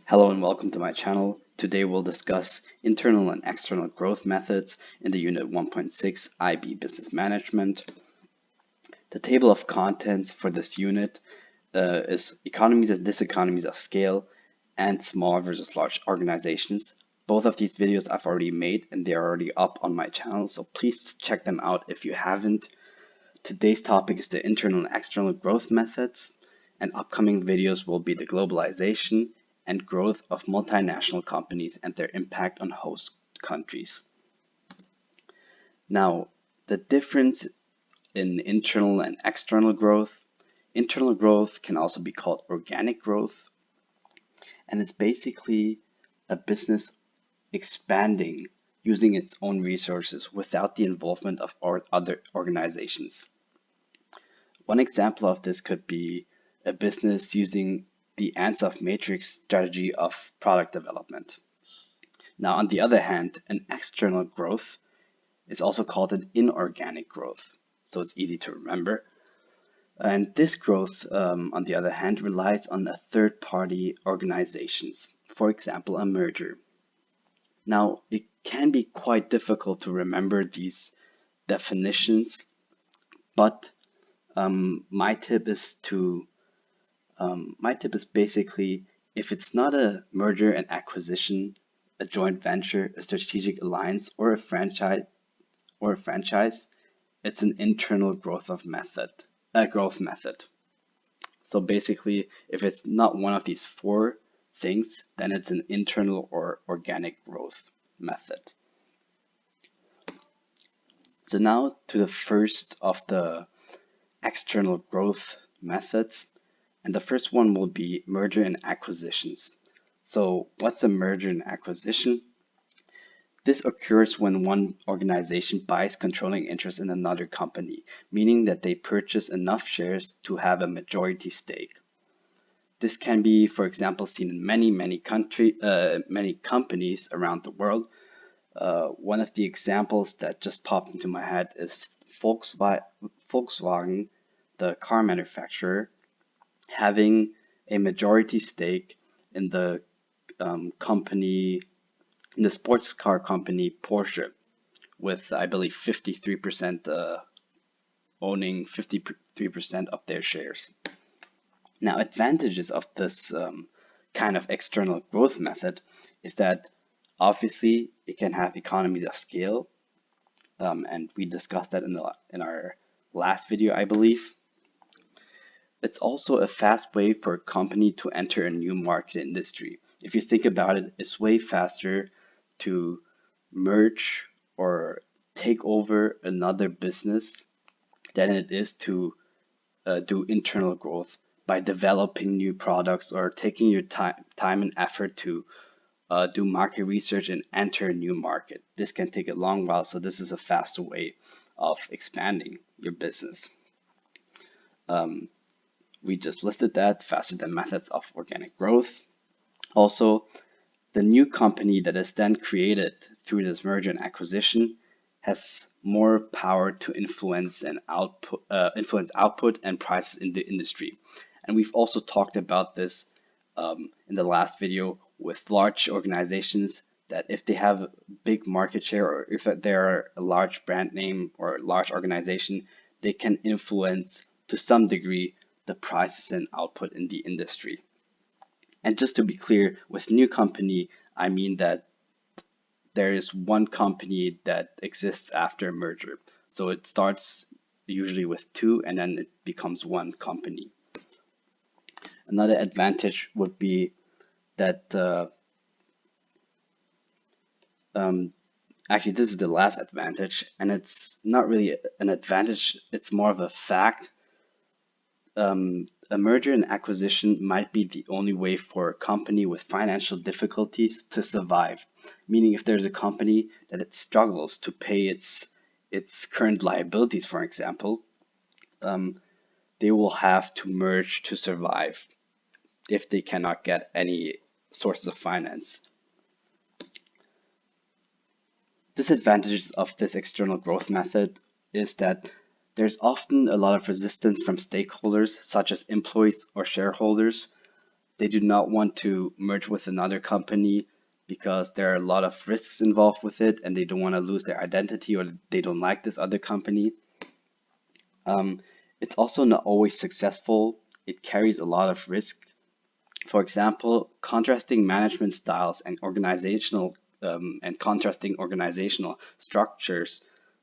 Hello and welcome to my channel. Today we'll discuss internal and external growth methods in the Unit 1.6 IB Business Management. The table of contents for this unit is economies and diseconomies of scale and small versus large organizations. Both of these videos I've already made and they're already up on my channel, so please check them out if you haven't. Today's topic is the internal and external growth methods, and upcoming videos will be the globalization and growth of multinational companies and their impact on host countries. Now, the difference in internal and external growth. Internal growth can also be called organic growth, and it's basically a business expanding using its own resources without the involvement of other organizations. One example of this could be a business using the Ansoff matrix strategy of product development. Now, on the other hand, an external growth is also called an inorganic growth, so it's easy to remember. And this growth, on the other hand, relies on a third-party organizations, for example, a merger. Now, it can be quite difficult to remember these definitions, but my tip is basically, if it's not a merger and acquisition, a joint venture, a strategic alliance, or a franchise, it's an internal growth method. So basically, if it's not one of these four things, then it's an internal or organic growth method. So now to the first of the external growth methods. And the first one will be merger and acquisitions. So what's a merger and acquisition? This occurs when one organization buys controlling interest in another company, meaning that they purchase enough shares to have a majority stake. This can be, for example, seen in many companies around the world. One of the examples that just popped into my head is Volkswagen, the car manufacturer, having a majority stake in the sports car company Porsche, with I believe 53% owning 53% of their shares. Now, advantages of this kind of external growth method is that obviously it can have economies of scale, and we discussed that in our last video, I believe. It's also a fast way for a company to enter a new market industry. If you think about it, it's way faster to merge or take over another business than it is to do internal growth by developing new products or taking your time and effort to do market research and enter a new market. This can take a long while, so this is a faster way of expanding your business. We just listed that, faster than methods of organic growth. Also, the new company that is then created through this merger and acquisition has more power to influence output and prices in the industry. And we've also talked about this in the last video with large organizations, that if they have a big market share or if they're a large brand name or large organization, they can influence to some degree the prices and output in the industry. And just to be clear, with new company, I mean that there is one company that exists after a merger. So it starts usually with two and then it becomes one company. Another advantage would be that actually this is the last advantage, and it's not really an advantage, it's more of a fact. A merger and acquisition might be the only way for a company with financial difficulties to survive. Meaning, if there's a company that it struggles to pay its current liabilities, for example, they will have to merge to survive if they cannot get any sources of finance. Disadvantages of this external growth method is that there's often a lot of resistance from stakeholders, such as employees or shareholders, They do not want to merge with another company because there are a lot of risks involved with it, and they don't want to lose their identity, or they don't like this other company. Um, it's also not always successful. It carries a lot of risk. For example, contrasting management styles and contrasting organizational structures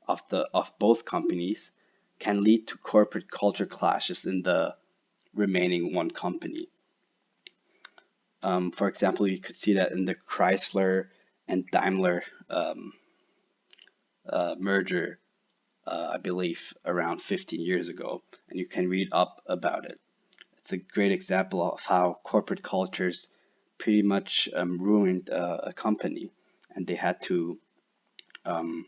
of both companies can lead to corporate culture clashes in the remaining one company. For example, you could see that in the Chrysler and Daimler merger, I believe around 15 years ago, and you can read up about it. It's a great example of how corporate cultures pretty much ruined a company, and they had to um,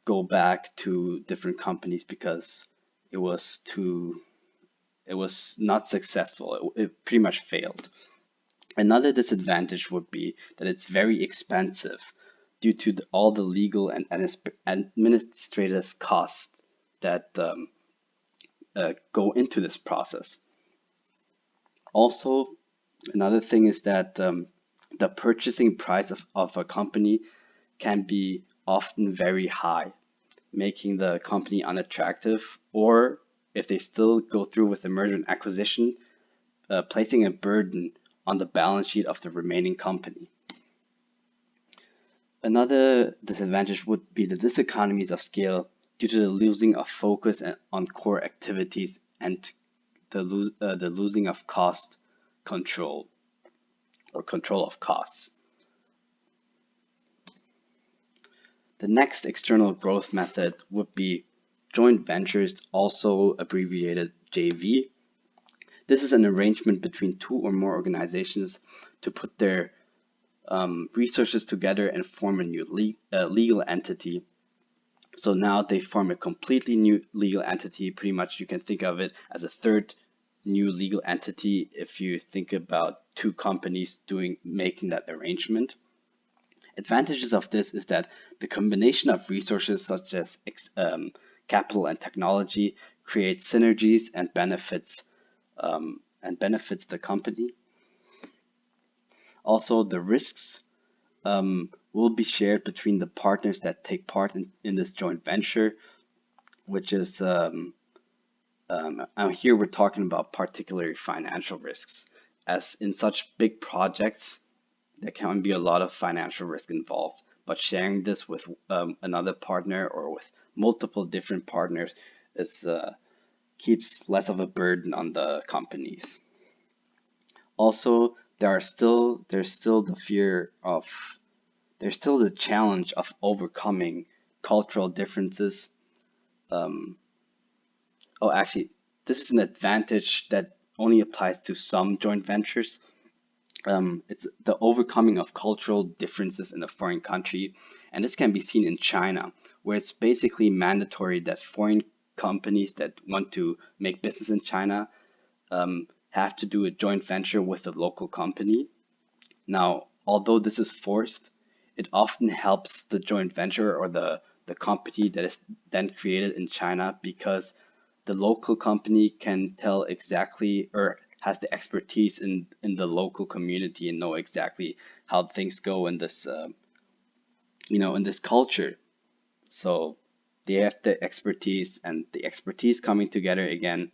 go back to different companies because it was too, it was not successful. It pretty much failed. Another disadvantage would be that it's very expensive due to all the legal and administrative costs that go into this process. Also, another thing is that the purchasing price of a company can be often very high, making the company unattractive, or if they still go through with the merger and acquisition, placing a burden on the balance sheet of the remaining company. Another disadvantage would be the diseconomies of scale due to the losing of focus on core activities and the losing of cost control or control of costs. The next external growth method would be joint ventures, also abbreviated JV. This is an arrangement between two or more organizations to put their resources together and form a new legal entity. So now they form a completely new legal entity. Pretty much you can think of it as a third new legal entity if you think about two companies making that arrangement. Advantages of this is that the combination of resources such as capital and technology creates synergies and benefits the company. Also, the risks will be shared between the partners that take part in this joint venture, which is here we're talking about particularly financial risks, as in such big projects there can be a lot of financial risk involved, but sharing this with another partner or with multiple different partners keeps less of a burden on the companies. Also, there's still the challenge of overcoming cultural differences. Actually, this is an advantage that only applies to some joint ventures. It's the overcoming of cultural differences in a foreign country, and this can be seen in China, where it's basically mandatory that foreign companies that want to make business in China have to do a joint venture with a local company. Now, although this is forced, it often helps the joint venture or the company that is then created in China, because the local company can tell exactly or has the expertise in the local community and know exactly how things go in this in this culture. So they have the expertise, and the expertise coming together again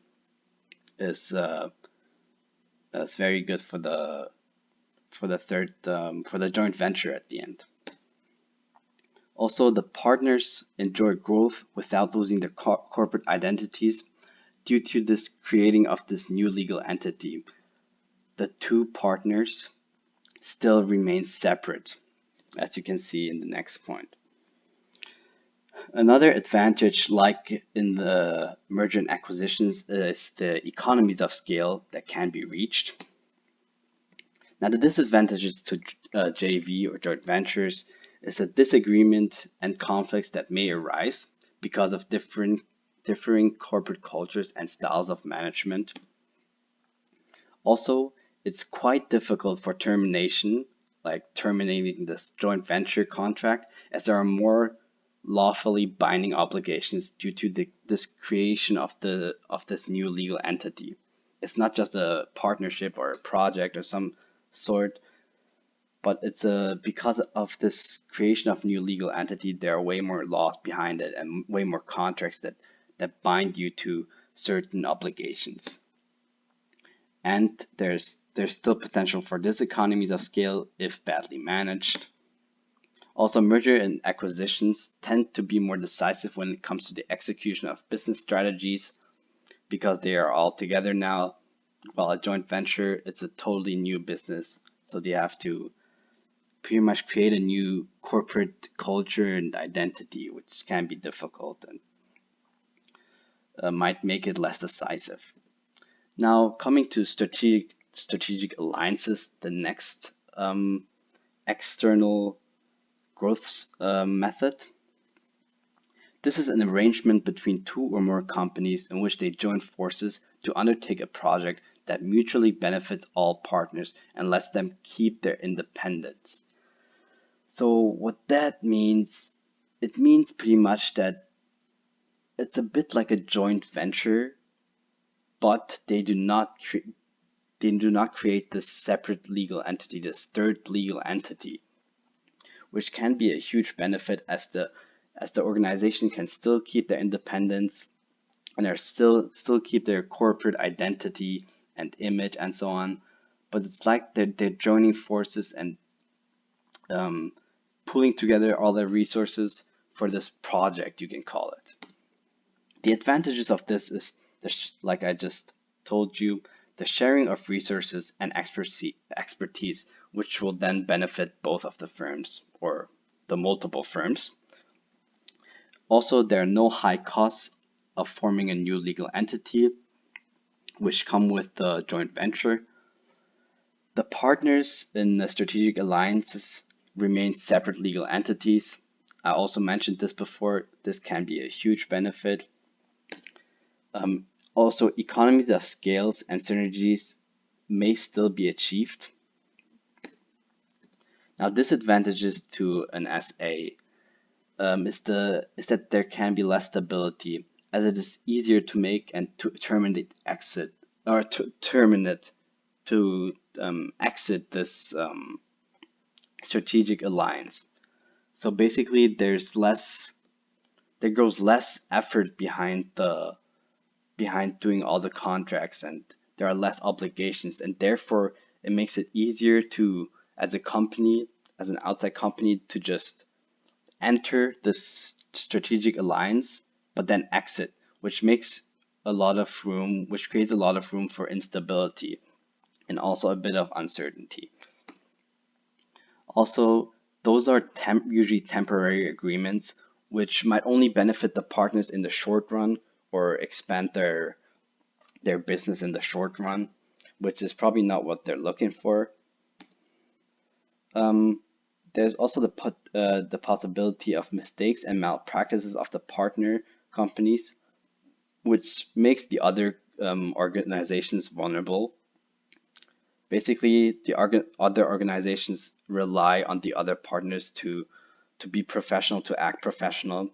is very good for the joint venture at the end. Also, the partners enjoy growth without losing their corporate identities due to this creating of this new legal entity. The two partners still remain separate, as you can see in the next point. Another advantage, like in the merger and acquisitions, is the economies of scale that can be reached. Now, the disadvantages to JV or joint ventures is a disagreement and conflicts that may arise because of differing corporate cultures and styles of management. Also, it's quite difficult for termination, like terminating this joint venture contract, as there are more lawfully binding obligations due to this creation of this new legal entity. it's not just a partnership or a project or some sort, but it's because of this creation of new legal entity, there are way more laws behind it and way more contracts that bind you to certain obligations. And there's still potential for diseconomies of scale if badly managed. Also, merger and acquisitions tend to be more decisive when it comes to the execution of business strategies because they are all together now. While a joint venture, it's a totally new business, so they have to pretty much create a new corporate culture and identity, which can be difficult and might make it less decisive. Now, coming to strategic alliances, the next external growth method. This is an arrangement between two or more companies in which they join forces to undertake a project that mutually benefits all partners and lets them keep their independence. So what that means, it means pretty much that it's a bit like a joint venture, but they do not create this separate legal entity, this third legal entity, which can be a huge benefit as the organization can still keep their independence and are still keep their corporate identity and image and so on. But it's like they're joining forces and pulling together all their resources for this project, you can call it. The advantages of this is, like I just told you, the sharing of resources and expertise, which will then benefit both of the firms or the multiple firms. Also, there are no high costs of forming a new legal entity, which come with the joint venture. The partners in the strategic alliances remain separate legal entities. I also mentioned this before. This can be a huge benefit. Also, economies of scales and synergies may still be achieved. Now, disadvantages to an SA is that there can be less stability, as it is easier to make and to terminate exit or to exit this strategic alliance. So basically, there goes less effort behind doing all the contracts, and there are less obligations, and therefore it makes it easier to, as an outside company, to just enter this strategic alliance but then exit, which creates a lot of room for instability and also a bit of uncertainty. Also, those are usually temporary agreements which might only benefit the partners in the short run or expand their business in the short run, which is probably not what they're looking for. There's also the possibility of mistakes and malpractices of the partner companies, which makes the other organizations vulnerable. Basically, the other organizations rely on the other partners to be professional, to act professional,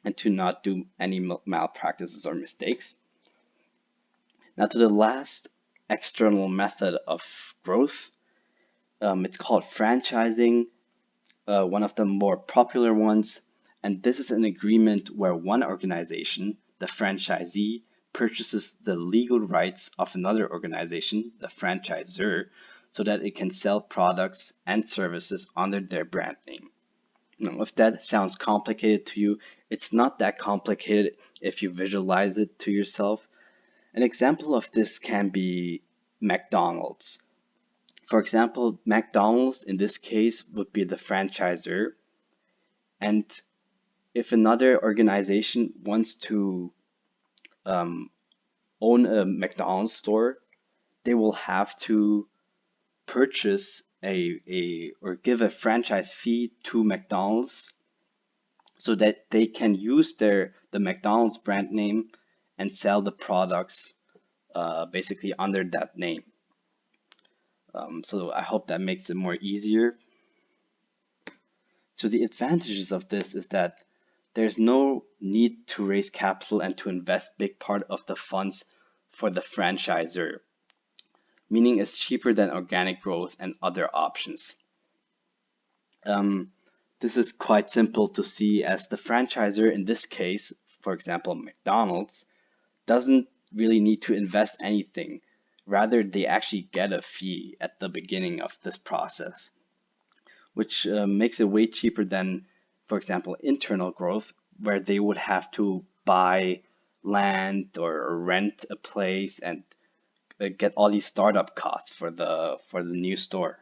and to not do any malpractices or mistakes. Now to the last external method of growth. It's called franchising, one of the more popular ones. And this is an agreement where one organization, the franchisee, purchases the legal rights of another organization, the franchisor, so that it can sell products and services under their brand name. Now, if that sounds complicated to you, it's not that complicated if you visualize it to yourself. An example of this can be McDonald's. For example, McDonald's in this case would be the franchisor, and if another organization wants to own a McDonald's store, they will have to purchase or give a franchise fee to McDonald's so that they can use the McDonald's brand name and sell the products basically under that name. So I hope that makes it more easier. So the advantages of this is that there's no need to raise capital and to invest big part of the funds for the franchisor. meaning it's cheaper than organic growth and other options. This is quite simple to see, as the franchisor in this case, for example, McDonald's, doesn't really need to invest anything. Rather, they actually get a fee at the beginning of this process, which makes it way cheaper than, for example, internal growth, where they would have to buy land or rent a place and get all these startup costs for the new store.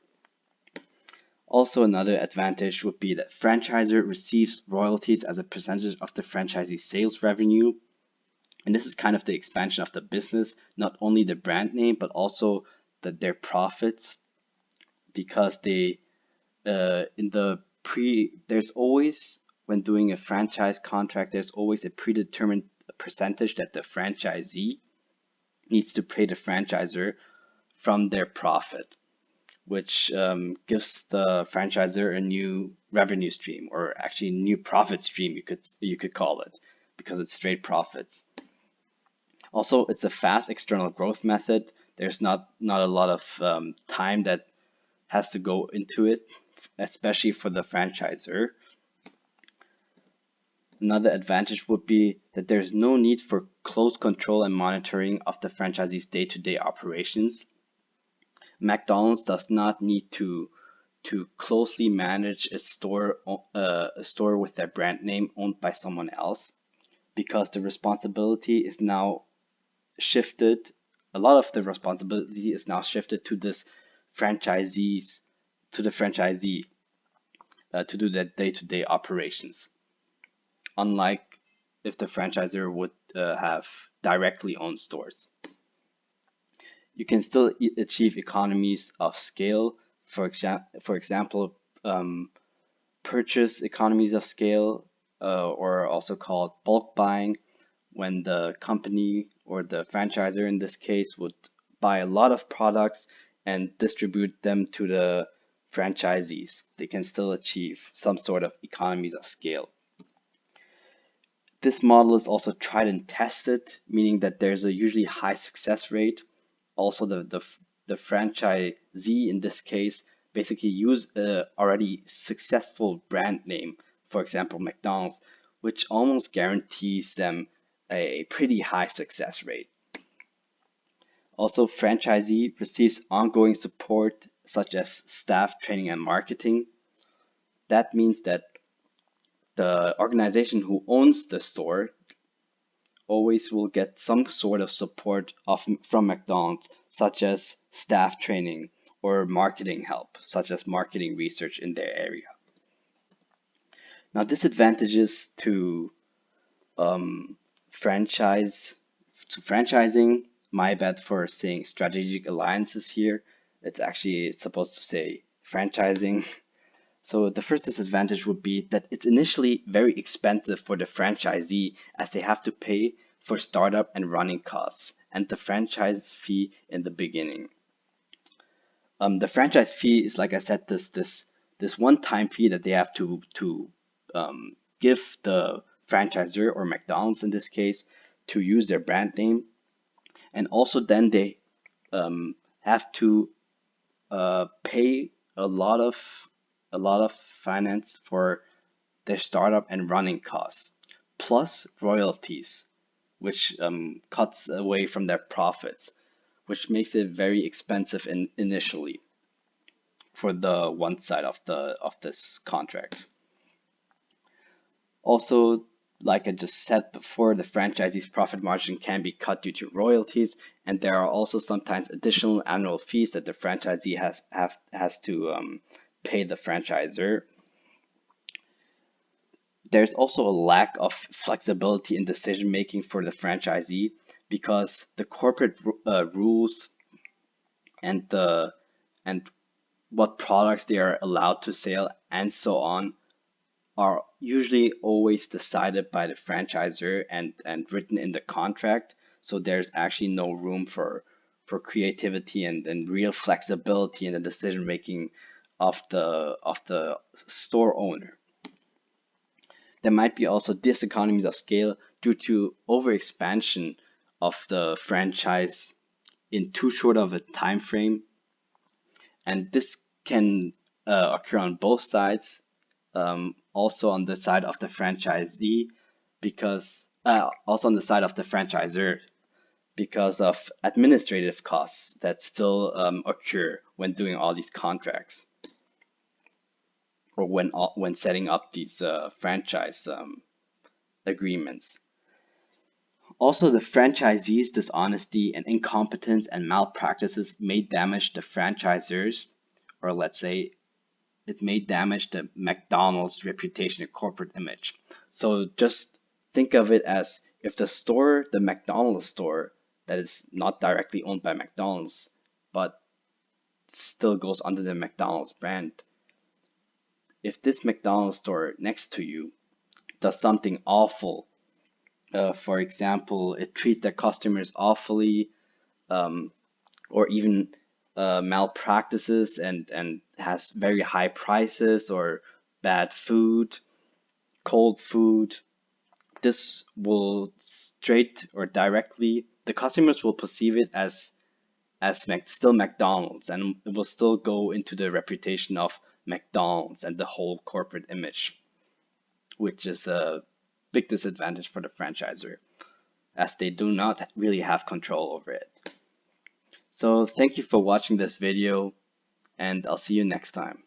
Also, another advantage would be that franchisor receives royalties as a percentage of the franchisee sales revenue. And this is kind of the expansion of the business, not only the brand name, but also their profits, because they there's always, when doing a franchise contract, there's always a predetermined percentage that the franchisee needs to pay the franchisor from their profit, which gives the franchisor a new revenue stream, or actually new profit stream, you could call it, because it's straight profits. Also, it's a fast external growth method. There's not a lot of time that has to go into it, especially for the franchisor. Another advantage would be that there's no need for close control and monitoring of the franchisee's day-to-day operations. McDonald's does not need to closely manage a store with their brand name owned by someone else, because the responsibility is now shifted. A lot of the responsibility is now shifted to the franchisee to do their day-to-day operations, unlike if the franchisor would have directly owned stores. You can still achieve economies of scale. For example, purchase economies of scale, or also called bulk buying, when the company or the franchisor in this case would buy a lot of products and distribute them to the franchisees. They can still achieve some sort of economies of scale. This model is also tried and tested, meaning that there's a usually high success rate. Also, the franchisee in this case basically use a already successful brand name, for example, McDonald's, which almost guarantees them a pretty high success rate. Also, franchisee receives ongoing support such as staff training and marketing. That means that the organization who owns the store always will get some sort of support from McDonald's, such as staff training or marketing help, such as marketing research in their area. Now, disadvantages to franchising. My bad for saying strategic alliances here. It's supposed to say franchising. So the first disadvantage would be that it's initially very expensive for the franchisee, as they have to pay for startup and running costs and the franchise fee in the beginning. The franchise fee is, like I said, this one-time fee that they have to give the franchisor, or McDonald's in this case, to use their brand name, and also then they have to pay a lot of finance for their startup and running costs, plus royalties, which cuts away from their profits, which makes it very expensive initially for the one side of this contract. Also, like I just said before, the franchisee's profit margin can be cut due to royalties, and there are also sometimes additional annual fees that the franchisee has to pay the franchisor. There's also a lack of flexibility in decision making for the franchisee, because the corporate rules and what products they are allowed to sell and so on are usually always decided by the franchisor and written in the contract. So there's actually no room for creativity and real flexibility in the decision making of the store owner. There might be also diseconomies of scale due to overexpansion of the franchise in too short of a time frame, and this can occur on both sides, also on the side of the franchisee, because also on the side of the franchisor, because of administrative costs that still occur when doing all these contracts, or when setting up these franchise agreements. Also, the franchisee's dishonesty and incompetence and malpractices may damage the franchisors, or let's say it may damage the McDonald's reputation and corporate image. So just think of it as if the store, the McDonald's store, that is not directly owned by McDonald's, but still goes under the McDonald's brand. If this McDonald's store next to you does something awful, for example, it treats their customers awfully, or even malpractices and has very high prices or bad food, cold food, this will straight or directly, the customers will perceive it as still McDonald's, and it will still go into the reputation of McDonald's and the whole corporate image, which is a big disadvantage for the franchisor, as they do not really have control over it. So thank you for watching this video, and I'll see you next time.